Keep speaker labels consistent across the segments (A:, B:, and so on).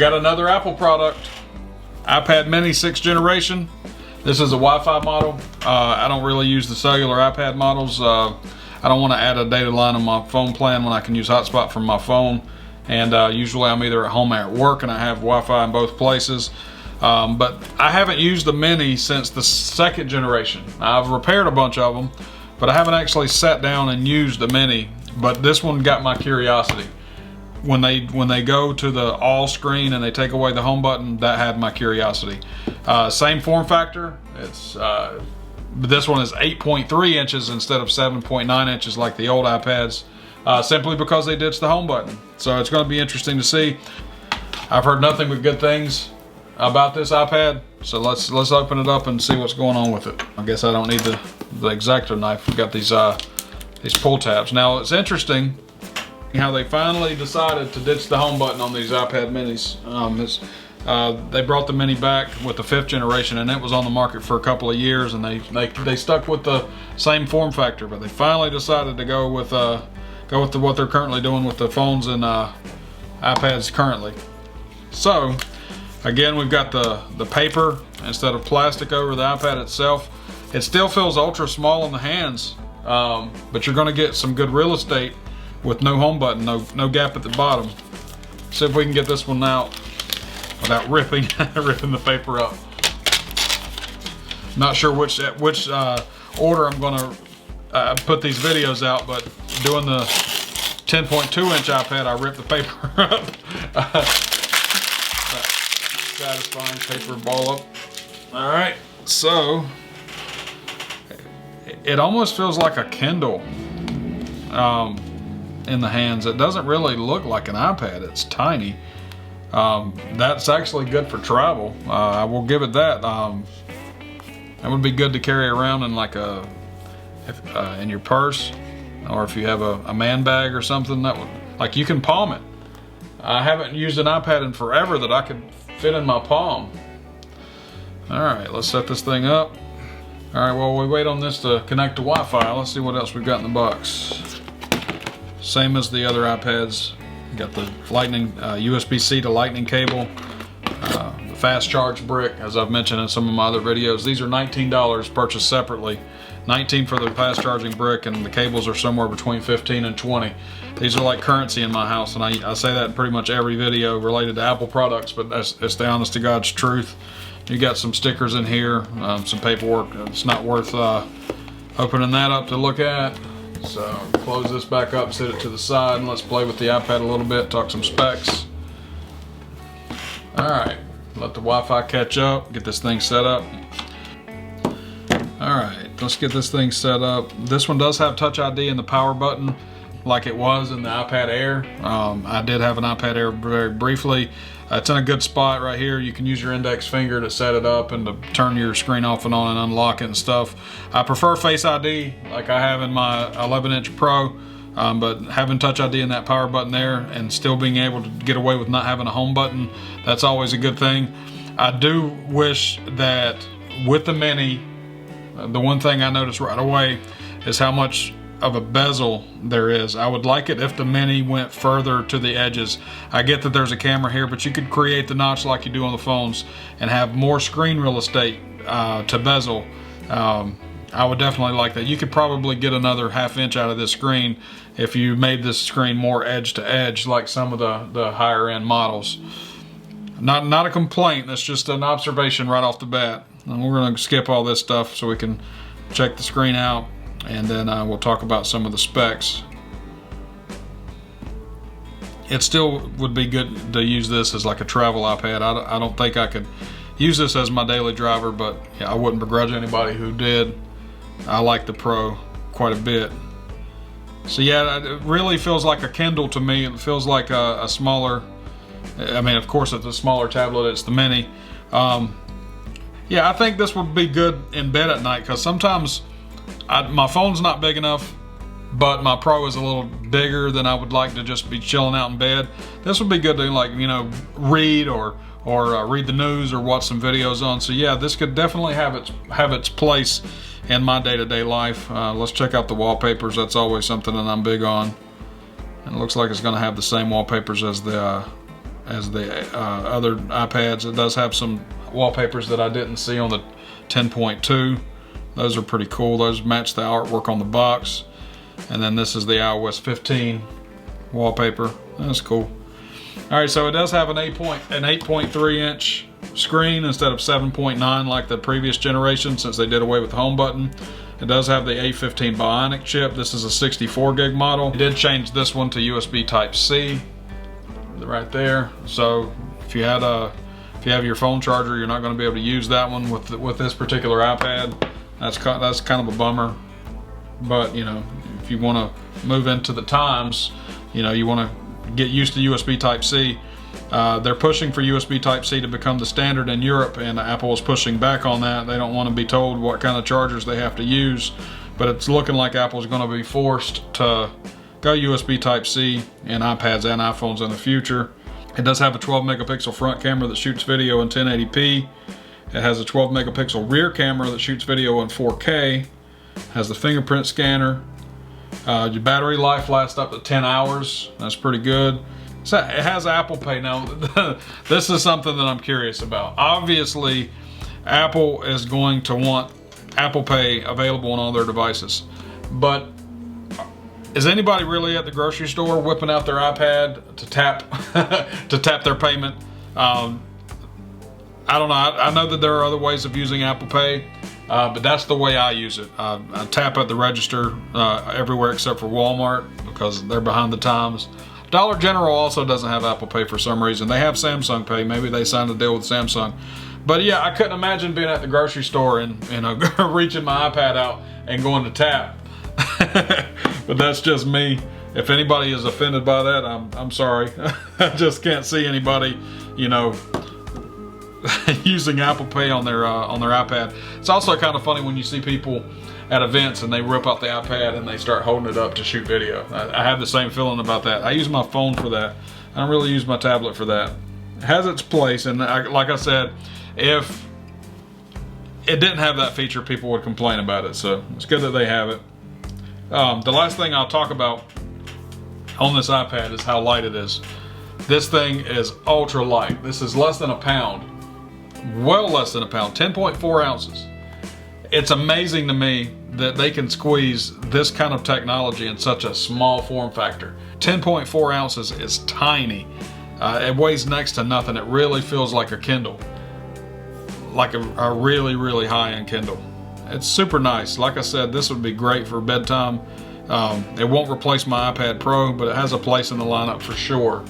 A: got another Apple product, iPad mini 6th generation. This is a Wi-Fi model. I don't really use the cellular iPad models. I don't want to add a data line on my phone plan when I can use hotspot from my phone. And usually I'm either at home or at work and I have Wi-Fi in both places. But I haven't used the mini since the 2nd generation. I've repaired a bunch of them, but I haven't actually sat down and used the mini. But this one got my curiosity. When they go to the all screen and they take away the home button, that had my curiosity. Same form factor. It's this one is 8.3 inches instead of 7.9 inches like the old iPads, simply because they ditched the home button. So it's going to be interesting to see. I've heard nothing but good things about this iPad, so let's open it up and see what's going on with it. I guess I don't need the X-Acto knife. We've got these pull tabs. Now it's interesting how they finally decided to ditch the home button on these iPad minis. They brought the mini back with the 5th generation, and it was on the market for a couple of years, and they stuck with the same form factor, but they finally decided to go with what they're currently doing with the phones and iPads currently. So again, we've got the paper instead of plastic over the iPad itself. It still feels ultra small in the hands, but you're going to get some good real estate with no home button, no gap at the bottom. See if we can get this one out without ripping the paper up. Not sure which order I'm gonna put these videos out, but doing the 10.2 inch iPad, I ripped the paper up. Satisfying paper ball up. All right, so it almost feels like a Kindle in the hands. It doesn't really look like an iPad. It's tiny. That's actually good for travel. I will give it that. That would be good to carry around in like in your purse, or if you have a man bag or something. That would, like, you can palm it. I haven't used an iPad in forever that I could fit in my palm. All right, let's set this thing up. All right, while we wait on this to connect to Wi-Fi, let's see what else we've got in the box. Same as the other iPads. Got the lightning USB-C to lightning cable, the fast charge brick, as I've mentioned in some of my other videos. These are $19 purchased separately. $19 for the fast charging brick, and the cables are somewhere between $15 and $20. These are like currency in my house, and I say that in pretty much every video related to Apple products, but it's the honest to God's truth. You got some stickers in here, some paperwork. It's not worth opening that up to look at. So close this back up, set it to the side, and let's play with the iPad a little bit, talk some specs. All right, let the Wi-Fi catch up, get this thing set up. All right, let's get this thing set up. This one does have Touch ID and the power button like it was in the iPad Air. I did have an iPad Air very briefly. It's in a good spot right here. You can use your index finger to set it up and to turn your screen off and on and unlock it and stuff. I prefer Face ID like I have in my 11-inch Pro, but having Touch ID and that power button there and still being able to get away with not having a home button, that's always a good thing. I do wish that with the Mini, the one thing I noticed right away is how much of a bezel there is. I would like it if the Mini went further to the edges. I get that there's a camera here, but you could create the notch like you do on the phones and have more screen real estate to bezel. I would definitely like that. You could probably get another ½ inch out of this screen if you made this screen more edge to edge like some of the higher end models. Not a complaint, that's just an observation right off the bat. And we're gonna skip all this stuff so we can check the screen out, and then we'll talk about some of the specs. It still would be good to use this as like a travel iPad. I don't think I could use this as my daily driver, but yeah, I wouldn't begrudge anybody who did. I like the Pro quite a bit. So yeah, it really feels like a Kindle to me. It feels like a smaller, I mean, of course it's a smaller tablet, it's the Mini. Yeah, I think this would be good in bed at night, because sometimes my phone's not big enough, but my Pro is a little bigger than I would like to just be chilling out in bed. This would be good to, like, you know, read or read the news or watch some videos on. So yeah, this could definitely have its place in my day-to-day life. Let's check out the wallpapers. That's always something that I'm big on. And it looks like it's going to have the same wallpapers as the as the other iPads. It does have some wallpapers that I didn't see on the 10.2. Those are pretty cool. Those match the artwork on the box. And then this is the iOS 15 wallpaper. That's cool. All right, so it does have an 8.3 inch screen instead of 7.9 like the previous generation, since they did away with the home button. It does have the A15 Bionic chip. This is a 64 gig model. It did change this one to USB Type-C right there. So if you have your phone charger, you're not going to be able to use that one with this particular iPad. That's kind of a bummer. But you know, if you want to move into the times, you know, you want to get used to USB Type-C. They're pushing for USB Type-C to become the standard in Europe, and Apple is pushing back on that. They don't want to be told what kind of chargers they have to use, but it's looking like Apple's going to be forced to go USB Type-C in iPads and iPhones in the future. It does have a 12 megapixel front camera that shoots video in 1080p. It has a 12 megapixel rear camera that shoots video in 4K. Has the fingerprint scanner. Your battery life lasts up to 10 hours. That's pretty good. So it has Apple Pay. Now, this is something that I'm curious about. Obviously, Apple is going to want Apple Pay available on all their devices. But is anybody really at the grocery store whipping out their iPad to tap to tap their payment? I don't know. I know that there are other ways of using Apple Pay, but that's the way I use it. I tap at the register everywhere except for Walmart because they're behind the times. Dollar General also doesn't have Apple Pay for some reason. They have Samsung Pay. Maybe they signed a deal with Samsung. But yeah, I couldn't imagine being at the grocery store and reaching my iPad out and going to tap. But that's just me. If anybody is offended by that, I'm sorry. I just can't see anybody, you know, using Apple Pay on their iPad. It's also kind of funny when you see people at events and they rip out the iPad and they start holding it up to shoot video. I have the same feeling about that. I use my phone for that. I don't really use my tablet for that. It has its place, and like I said, if it didn't have that feature, people would complain about it. So it's good that they have it. The last thing I'll talk about on this iPad is how light it is. This thing is ultra light. This is less than a pound. Well less than a pound, 10.4 ounces. It's amazing to me that they can squeeze this kind of technology in such a small form factor. 10.4 ounces is tiny. It weighs next to nothing. It really feels like a Kindle. Like a really, really high-end Kindle. It's super nice. Like I said, this would be great for bedtime. It won't replace my iPad Pro, but it has a place in the lineup for sure.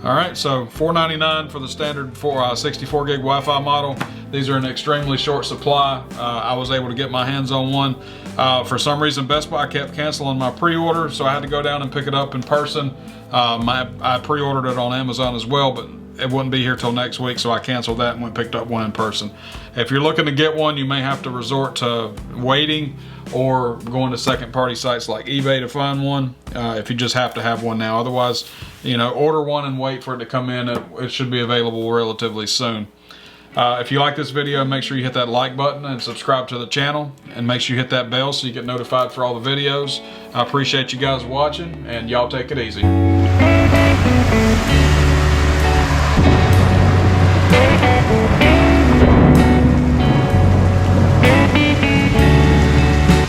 A: All right, so $499 for the standard 64 gig Wi-Fi model. These are in extremely short supply. I was able to get my hands on one. For some reason, Best Buy kept canceling my pre-order, so I had to go down and pick it up in person. I pre-ordered it on Amazon as well, but it wouldn't be here till next week, so I canceled that and went and picked up one in person. If you're looking to get one, you may have to resort to waiting or going to second-party sites like eBay to find one, if you just have to have one now. Otherwise, you know, order one and wait for it to come in. It should be available relatively soon. If you like this video, make sure you hit that like button and subscribe to the channel, and make sure you hit that bell so you get notified for all the videos. I appreciate you guys watching, and y'all take it easy.